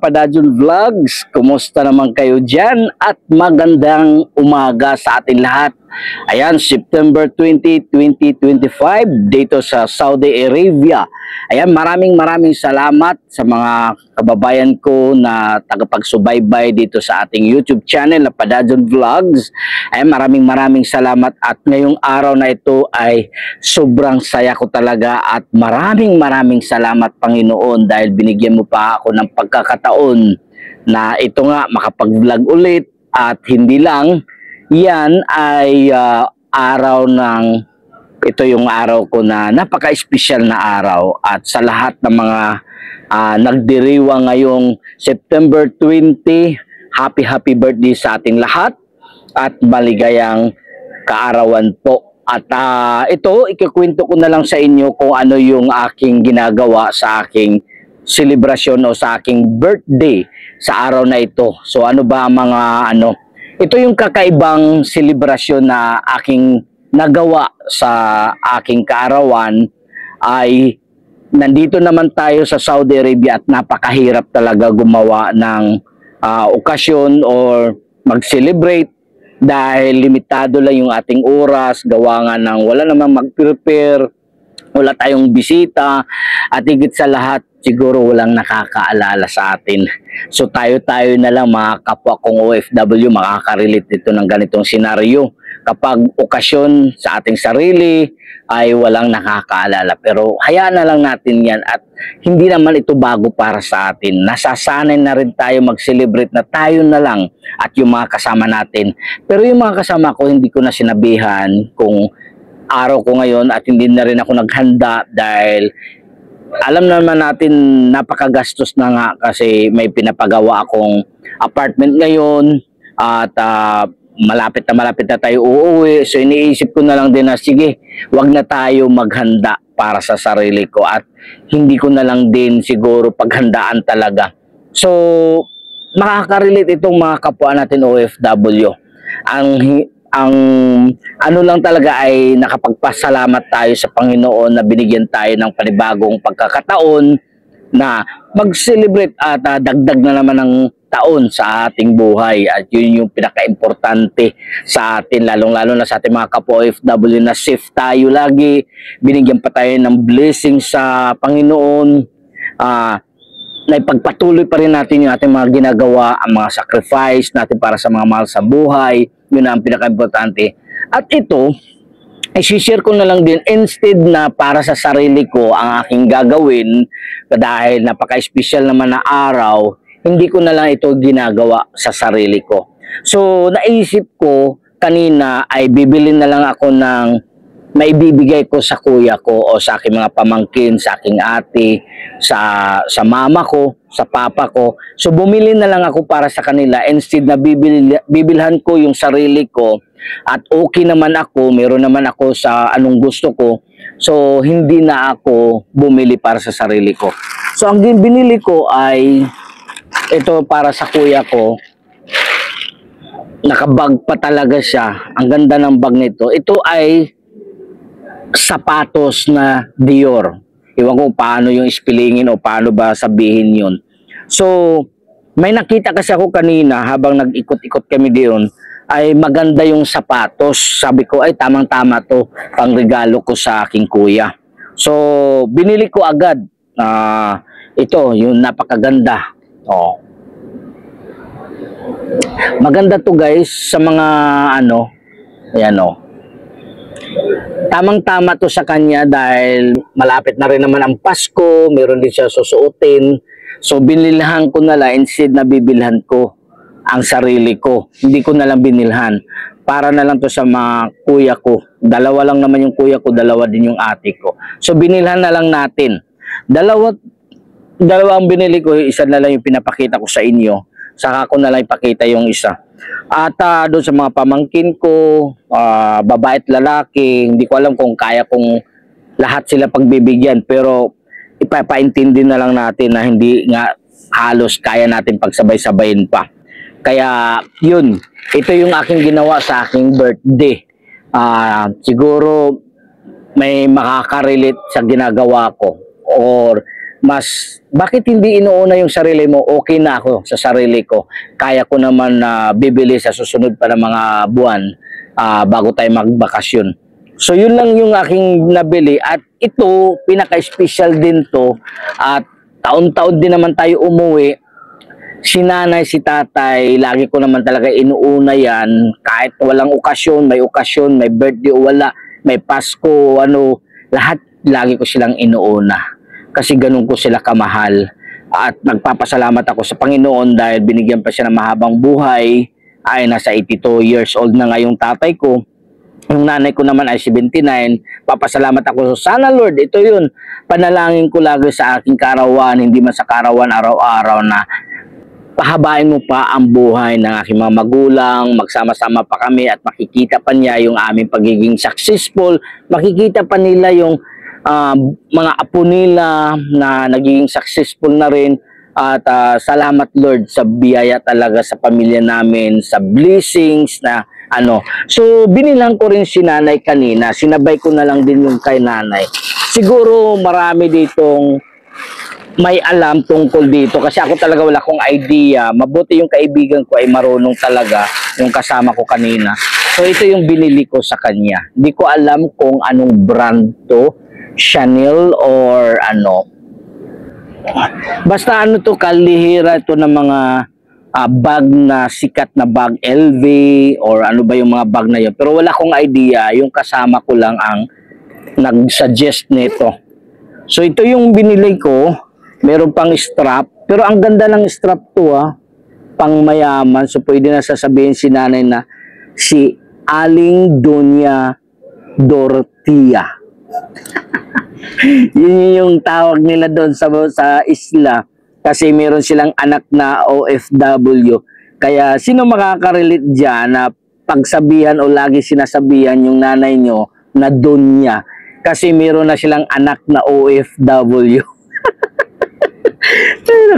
Kapadadyon Vlogs, kumusta naman kayo dyan? At magandang umaga sa atin lahat. Ayan, September 20, 2025 dito sa Saudi Arabia. Ayan, maraming salamat sa mga kababayan ko na tagapagsubaybay dito sa ating YouTube channel na Kapadadyon Vlogs. Ayan, maraming salamat at ngayong araw na ito ay sobrang saya ko talaga at maraming salamat Panginoon dahil binigyan mo pa ako ng pagkakataon na ito nga makapag-vlog ulit at hindi lang yan ay araw ng ito yung araw ko na napaka-espesyal na araw at sa lahat ng mga nagdiriwang ngayong September 20, happy birthday sa ating lahat at maligayang kaarawan po. At ito, ikikwento ko na lang sa inyo kung ano yung aking ginagawa sa aking selebrasyon o sa aking birthday sa araw na ito. So ano ba ang mga ito yung kakaibang selebrasyon na aking nagawa sa aking kaarawan ay nandito naman tayo sa Saudi Arabia at napakahirap talaga gumawa ng okasyon or mag-celebrate dahil limitado lang yung ating oras, gawa nga ng wala namang mag-prepare, wala tayong bisita at higit sa lahat siguro walang nakakaalala sa atin. So tayo na lang mga kapwa kong OFW makaka-relate dito ng ganitong senaryo. Kapag okasyon sa ating sarili ay walang nakakaalala. Pero hayaan na lang natin yan at hindi naman ito bago para sa atin. Nasasanay na rin tayo mag-celebrate na tayo na lang at yung mga kasama natin. Pero yung mga kasama ko hindi ko na sinabihan kung araw ko ngayon at hindi na rin ako naghanda dahil alam naman natin napakagastos na nga kasi may pinapagawa akong apartment ngayon at malapit na tayo uuwi. So iniisip ko na lang din na sige, wag na tayo maghanda para sa sarili ko at hindi ko na lang din siguro paghandaan talaga. So makaka-relate itong mga kapwa natin OFW. Ang ano lang talaga ay nakapagpasalamat tayo sa Panginoon na binigyan tayo ng panibagong pagkakataon na mag-celebrate at dagdag na naman ng taon sa ating buhay at yun yung pinaka-importante sa atin lalong-lalo na sa ating mga kapwa OFW na safe tayo lagi, binigyan pa tayo ng blessing sa Panginoon, na ipagpatuloy pa rin natin yung ating mga ginagawa, ang mga sacrifice natin para sa mga mahal sa buhay. Yun ang pinaka-importante. At ito, i-share ko na lang din instead na para sa sarili ko ang aking gagawin dahil napaka-special naman na araw, hindi ko na lang ito ginagawa sa sarili ko. So, naisip ko kanina ay bibili na lang ako ng maibibigay ko sa kuya ko o sa aking mga pamangkin, sa aking ate, sa mama ko, sa papa ko. So bumili na lang ako para sa kanila instead na bibilhan ko yung sarili ko at okay naman ako, meron naman ako sa anong gusto ko. So hindi na ako bumili para sa sarili ko. So ang binili ko ay ito para sa kuya ko. Nakabag pa talaga siya. Ang ganda ng bag nito. Ito ay sapatos na Dior. Iwan ko paano yung spellingin o paano ba sabihin yun. So, may nakita kasi ako kanina habang nag-ikot-ikot kami diyon ay maganda yung sapatos. Sabi ko ay tamang-tama to pang regalo ko sa aking kuya. So, binili ko agad. Ito, yung napakaganda. Oh. Maganda to guys sa mga ayan o. Tamang-tama to sa kanya dahil malapit na rin naman ang Pasko, meron din siya susuotin. So binilhan ko na lang instead na bibilhan ko ang sarili ko. Hindi ko na lang binilhan. Para na lang to sa mga kuya ko. Dalawa lang naman yung kuya ko, dalawa din yung ate ko. So binilhan na lang natin. Dalawa ang binili ko, isa na lang yung pinapakita ko sa inyo. Saka ko na lang ipakita yung isa. At doon sa mga pamangkin ko, babae at lalaki, hindi ko alam kung kaya kong lahat sila pagbibigyan. Pero ipapaintindi na lang natin na hindi nga halos kaya natin pagsabay-sabayin pa. Kaya yun, ito yung aking ginawa sa aking birthday. Siguro may makaka-relate sa ginagawa ko or bakit hindi inuuna yung sarili mo? Okay na ako sa sarili ko. Kaya ko naman na bibili sa susunod pa ng mga buwan bago tayo magbakasyon. So yun lang yung aking nabili at ito pinaka-special din to at taon-taon din naman tayo umuwi. Si nanay, si tatay, lagi ko naman talaga inuuna yan kahit walang okasyon, may birthday o wala, may Pasko, ano, lahat lagi ko silang inuuna kasi ganun ko sila kamahal at nagpapasalamat ako sa Panginoon dahil binigyan pa siya ng mahabang buhay. Ay nasa 82 years old na nga yung tatay ko. Yung nanay ko naman ay 79. Papasalamat ako. Sana Lord, ito yun. Panalangin ko lagi sa aking karawan, hindi man sa karawan araw-araw na pahabain mo pa ang buhay ng aking mga magulang, magsama-sama pa kami at makikita pa niya yung aming pagiging successful, makikita pa nila yung mga apo nila na nagiging successful na rin. At salamat Lord sa biyaya talaga sa pamilya namin, sa blessings na ano. So binilang ko rin si nanay kanina, sinabay ko na lang din yung kay nanay. Siguro marami ditong may alam tungkol dito kasi ako talaga wala akong idea. Mabuti yung kaibigan ko ay marunong talaga, yung kasama ko kanina. So ito yung binili ko sa kanya. Hindi ko alam kung anong brand to, Chanel or ano. Basta ano to, kalihira ito ng mga bag na sikat na bag, LV or ano ba yung mga bag na yun. Pero wala akong idea, yung kasama ko lang ang nag-suggest nito. So ito yung binili ko, meron pang strap, pero ang ganda ng strap to pang mayaman. So pwede na sasabihin si nanay na si Aling Doña Dorotia. Yun yung tawag nila doon sa isla kasi meron silang anak na OFW. Kaya sino makaka-relate dyan na pagsabihan o lagi sinasabihan yung nanay nyo na Donya kasi meron na silang anak na OFW.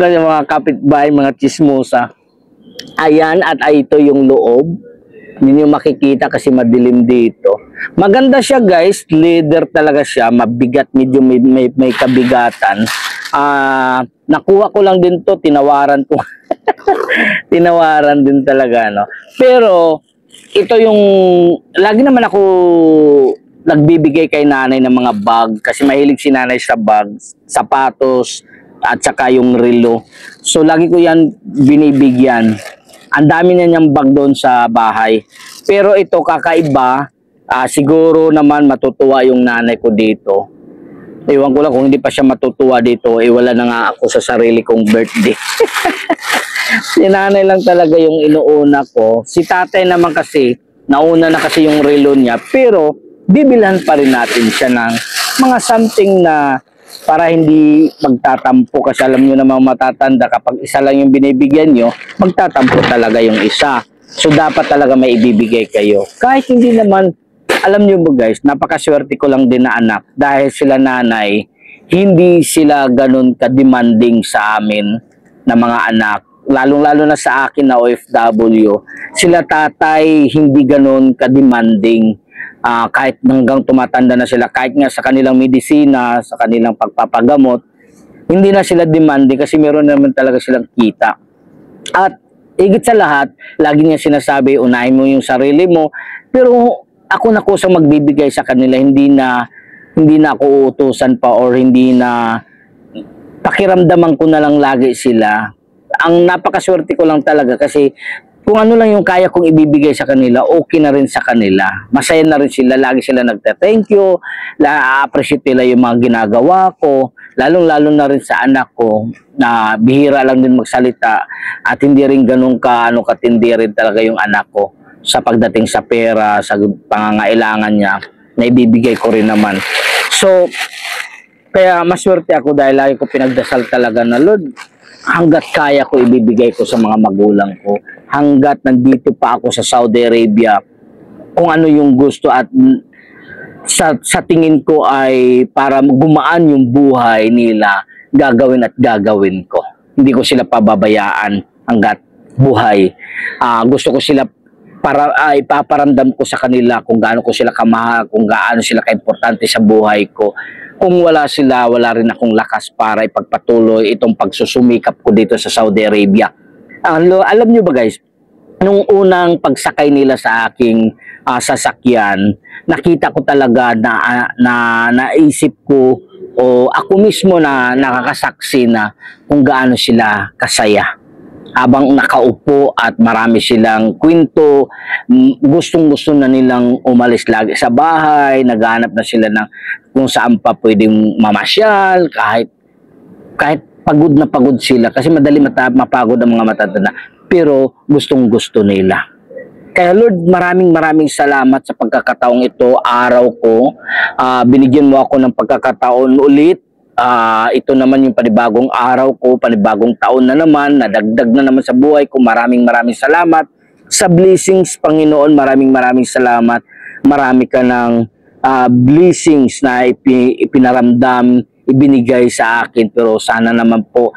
Kasi mga kapitbahay, mga chismosa. Ayan, at ito yung loob. Yun yung makikita kasi madilim dito. Maganda siya guys, leather talaga siya, mabigat, medyo may kabigatan. Nakuha ko lang din to, tinawaran ko. Tinawaran din talaga, no. Pero ito yung lagi naman ako nagbibigay kay nanay ng mga bag kasi mahilig si nanay sa bag, sapatos at saka yung relo. So lagi ko yan binibigyan. Ang dami na niyang bag doon sa bahay. Pero ito kakaiba, siguro naman matutuwa yung nanay ko dito. Ewan ko lang kung hindi pa siya matutuwa dito, wala na nga ako sa sarili kong birthday. Si nanay lang talaga yung inuuna ko. Si tatay naman kasi, nauna na kasi yung relo niya. Pero bibilhan pa rin natin siya ng mga something na para hindi magtatampo kasi alam nyo namang matatanda kapag isa lang yung binibigyan nyo, magtatampo talaga yung isa. So dapat talaga may ibibigay kayo. Kahit hindi naman, alam nyo mo guys, napakaswerte ko lang din na anak dahil sila nanay, hindi sila ganun ka-demanding sa amin na mga anak. Lalong-lalo na sa akin na OFW, sila tatay hindi ganun ka-demanding. Kahit hanggang tumatanda na sila, kahit nga sa kanilang medisina, sa kanilang pagpapagamot, hindi na sila demanding kasi meron naman talaga silang kita. At higit sa lahat, lagi niya sinasabi, unahin mo yung sarili mo. Pero ako na kusang magbibigay sa kanila, hindi na ako uutusan pa or hindi na pakiramdaman ko na lang lagi sila. Ang napakaswerte ko lang talaga kasi kung ano lang yung kaya kong ibibigay sa kanila, okay na rin sa kanila. Masaya na rin sila. Lagi sila nagta-thank you. Na-appreciate nila yung mga ginagawa ko. Lalong-lalo na rin sa anak ko na bihira lang din magsalita at hindi rin ganun katindi rin talaga yung anak ko sa pagdating sa pera, sa pangangailangan niya na ibibigay ko rin naman. So, kaya maswerte ako dahil lagi ko pinagdasal talaga na Lord, hanggat kaya ko ibibigay ko sa mga magulang ko, hanggat nandito pa ako sa Saudi Arabia, kung ano yung gusto at sa tingin ko ay para gumaan yung buhay nila, gagawin at gagawin ko. Hindi ko sila pababayaan hanggat buhay. Gusto ko sila para ipaparamdam ko sa kanila kung gaano ko sila kamahal, kung gaano sila kaimportante sa buhay ko. Kung wala sila, wala rin akong lakas para ipagpatuloy itong pagsusumikap ko dito sa Saudi Arabia. Alam nyo ba guys, nung unang pagsakay nila sa aking sasakyan, nakita ko talaga na naisip ko o ako mismo na nakakasaksi na kung gaano sila kasaya. Habang nakaupo at marami silang kwento, gustong-gusto na nilang umalis lagi sa bahay, naghahanap na sila ng kung saan pa pwedeng mamasyal, kahit pagod na pagod sila kasi madali mapagod ang mga matatanda, pero gustong-gusto nila. Kaya Lord, maraming salamat sa pagkakataong ito, araw ko. Binigyan mo ako ng pagkakataon ulit. Ito naman yung panibagong araw ko, panibagong taon na naman, nadagdag na naman sa buhay ko. Maraming salamat sa blessings, Panginoon. Maraming salamat. Marami ka ng blessings na ipinaramdam, ibinigay sa akin. Pero sana naman po,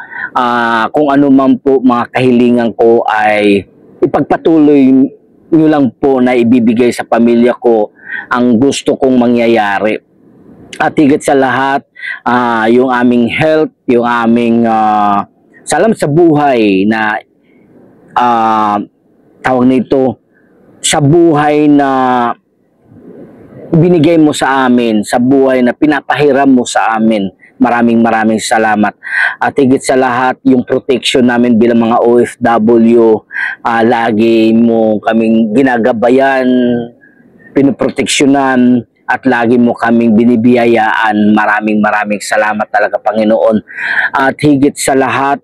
kung ano man po mga kahilingan ko ay ipagpatuloy nyo lang po na ibibigay sa pamilya ko ang gusto kong mangyayari. At higit sa lahat, yung aming health, yung aming salamat sa buhay na tawag nito, sa buhay na binigay mo sa amin, sa buhay na pinapahiram mo sa amin. Maraming salamat. At higit sa lahat, yung protection namin bilang mga OFW, lagi mo kaming ginagabayan, pinoproteksyonan, at lagi mo kaming binibiyayaan. Maraming salamat talaga, Panginoon. At higit sa lahat,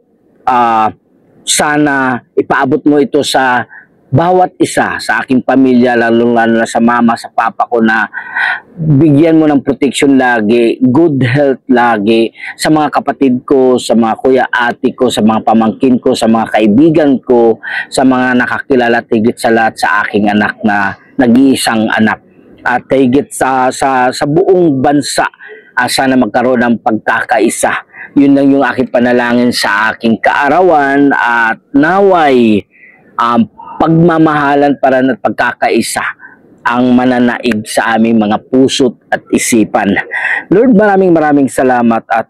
sana ipaabot mo ito sa bawat isa sa aking pamilya, lalo na sa mama, sa papa ko, na bigyan mo ng protection lagi, good health lagi, sa mga kapatid ko, sa mga kuya, ate ko, sa mga pamangkin ko, sa mga kaibigan ko, sa mga nakakilala, at higit sa lahat sa aking anak na nag-iisang anak. At higit sa buong bansa, sana magkaroon ng pagkakaisa. Yun lang yung aking panalangin sa aking kaarawan, at naway pagmamahalan para at pagkakaisa ang mananaig sa aming mga puso't at isipan. Lord, maraming salamat. At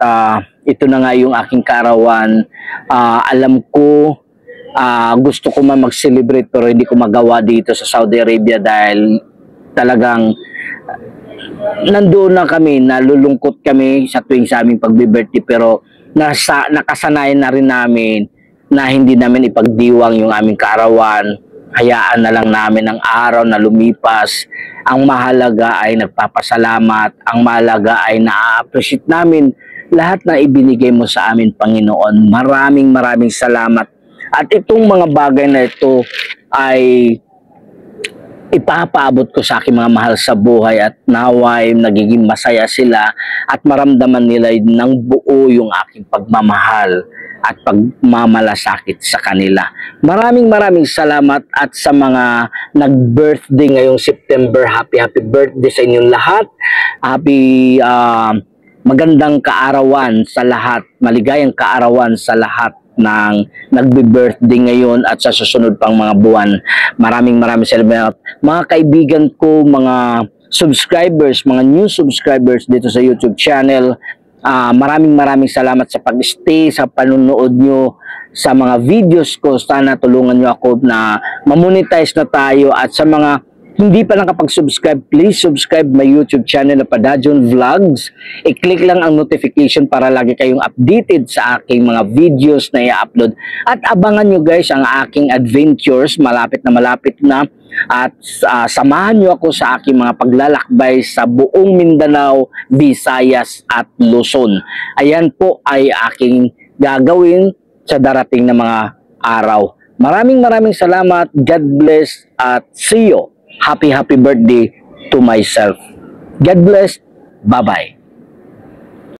ito na nga yung aking kaarawan. Alam ko, gusto ko man mag-celebrate pero hindi ko magawa dito sa Saudi Arabia dahil talagang nandoon na kami, nalulungkot kami sa tuwing sa aming pagbe-birthday, pero nakasanayan na rin namin na hindi namin ipagdiwang yung aming kaarawan. Hayaan na lang namin ang araw na lumipas. Ang mahalaga ay nagpapasalamat. Ang mahalaga ay na-appreciate namin lahat na ibinigay mo sa amin, Panginoon. Maraming salamat. At itong mga bagay na ito ay ipapaabot ko sa aking mga mahal sa buhay, at naway nagiging masaya sila at maramdaman nila ng buo yung aking pagmamahal at pagmamalasakit sa kanila. Maraming salamat. At sa mga nag-birthday ngayong September, happy birthday sa inyong lahat. Happy magandang kaarawan sa lahat, maligayang kaarawan sa lahat ng nagbe-birthday ngayon at sa susunod pang mga buwan. Maraming salamat. Mga kaibigan ko, mga subscribers, mga new subscribers dito sa YouTube channel, maraming salamat sa pag-stay, sa panunood nyo sa mga videos ko. Sana tulungan nyo ako na mamonetize na tayo. At sa mga hindi pa nakapag-subscribe, please subscribe my YouTube channel na Padajon Vlogs. I-click lang ang notification para lagi kayong updated sa aking mga videos na i-upload. At abangan nyo guys ang aking adventures, malapit na. At samahan nyo ako sa aking mga paglalakbay sa buong Mindanao, Visayas at Luzon. Ayan po ay aking gagawin sa darating na mga araw. Maraming salamat. God bless at see you. Happy birthday to myself. God bless. Bye-bye.